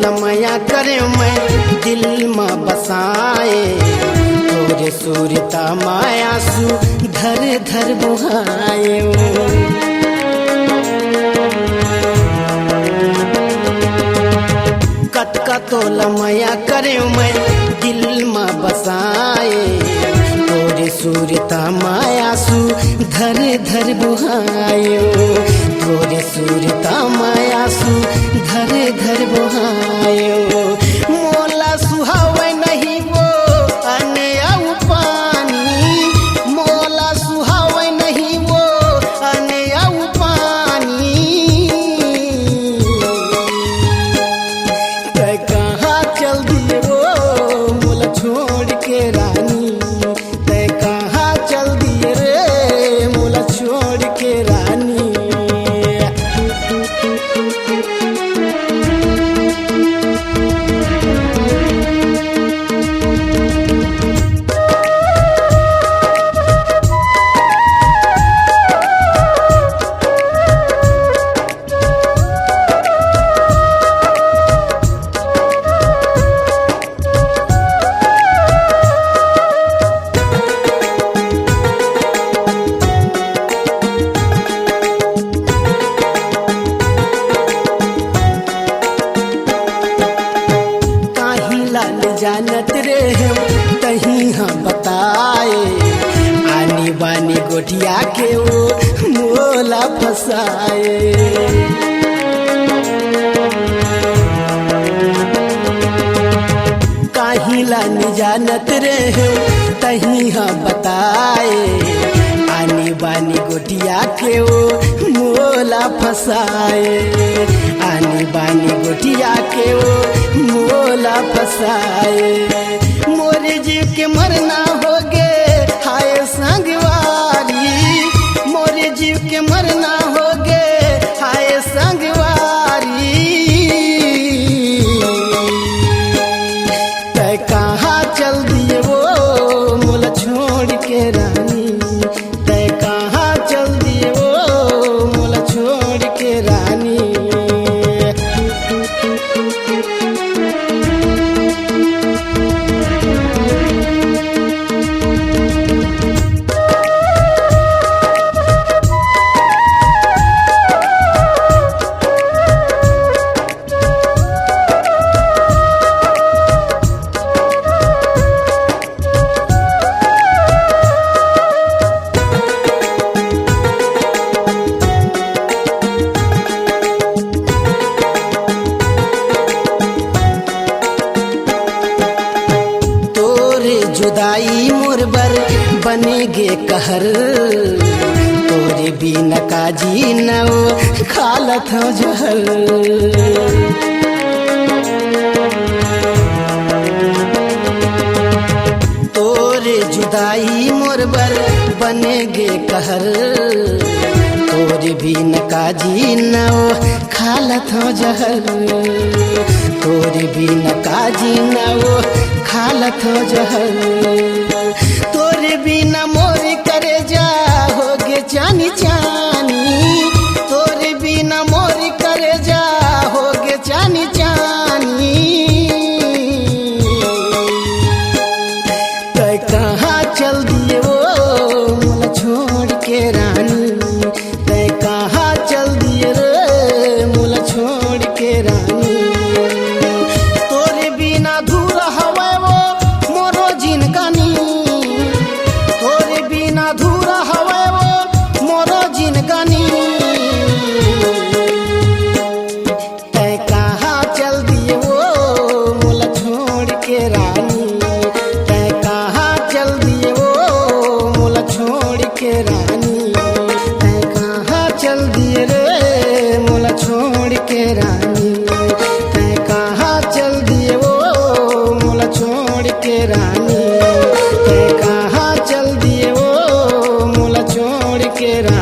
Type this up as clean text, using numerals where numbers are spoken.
लमया करे मैं दिल में बसाए तोरे सूरता मायासु धर धर बुहाए कतका तो लमया करे मैं दिल में बसाए तोरे सूरता मायासु धर धर बुहाए तोरे सूरता मायासु धर धर बुहाए मोला सुहावे नहीं वो अने आउ पानी मोला सुहावे नहीं वो अने आउ पानी तै कहाँ चल दिए वो मोला छोड़ के रानी तै कहाँ चल दिए रे मोला छोड़ के रानी जानत रे तही हम बताए आनी बानी गोटिया के वो मोला फसाए काहिला न जानत रे तही हम बताए आनी बानी गोटिया के वो मोला फसाए आनी बानी गोटिया के वो मोला फसाए मोरे जीव के मरना हो गे हाय संगवारी मोरे जीव के मरना हो गे हाय संगवारी तै कहाँ चल दिए वो मोला छोड़ के रानी तै कहाँ चल दिए वो मोला छोड़ के रानी जुदाई मोर बर बनेगे कहर तोरे बिना काजी नओ खालत हो जहर तोरे जुदाई मोर बर बनेगे कहर तोरे बिना काजी नओ खालत हो जहर तोरे बिना काजी नओ खालत हो जहर तोरे बिना मोर करे जा होगे चानी चानी तोरे बिना मोर करे जा होगे चानी चानी तै कहाँ चल दिए वो मोला छोड़ के रानी तै कहाँ चल दिए रे मोला छोड़ के रानी तोरे बिना दूर हवा वो मोरो जिनगानी तोरे बिना दूर हवा वो मोरो जिनगानी तै कहाँ चल दिए वो मोला छोड़ के रानी तै कहाँ चल दिए वो मोला छोड़ के रानी तै कहाँ चल दिए रे मोला छोड़ के रानी तै कहाँ चल दिए वो मोला छोड़ के रानी तै कहाँ चल दिए वो मोला छोड़ के रानी।